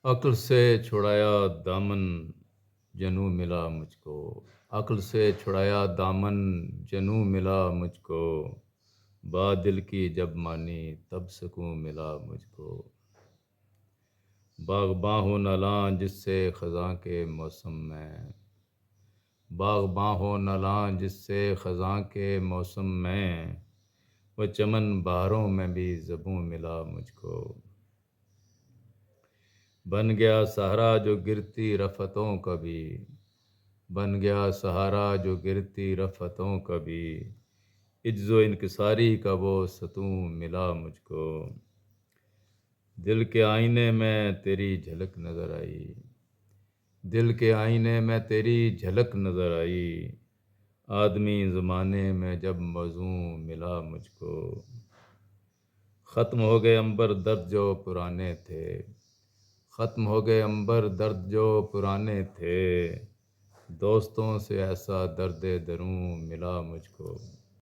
عقل سے چھڑایا دامن جنوں ملا مجھ کو، عقل سے چھڑایا دامن جنوں ملا مجھ کو، بات دل کی جب مانی تب سکون ملا مجھ کو، باغباں ہو نہ لاں جس سے خزاں کے موسم میں، باغباں ہو نہ لاں جس سے خزاں کے موسم میں، وہ چمن بہاروں میں بھی زبوں ملا مجھ کو، بن گیا سہارا جو گرتی رفتوں کا بھی، بن گیا سہارا جو گرتی رفتوں کا بھی، عجز و انکساری کا وہ ستون ملا مجھ کو، دل کے آئینے میں تیری جھلک نظر آئی، دل کے آئینے میں تیری جھلک نظر آئی، آدمی زمانے میں جب موزوں ملا مجھ کو، ختم ہو گئے عنبر درد جو پرانے تھے، ختم ہو گئے عنبر درد جو پرانے تھے، دوستوں سے ایسا درد دروں ملا مجھ کو۔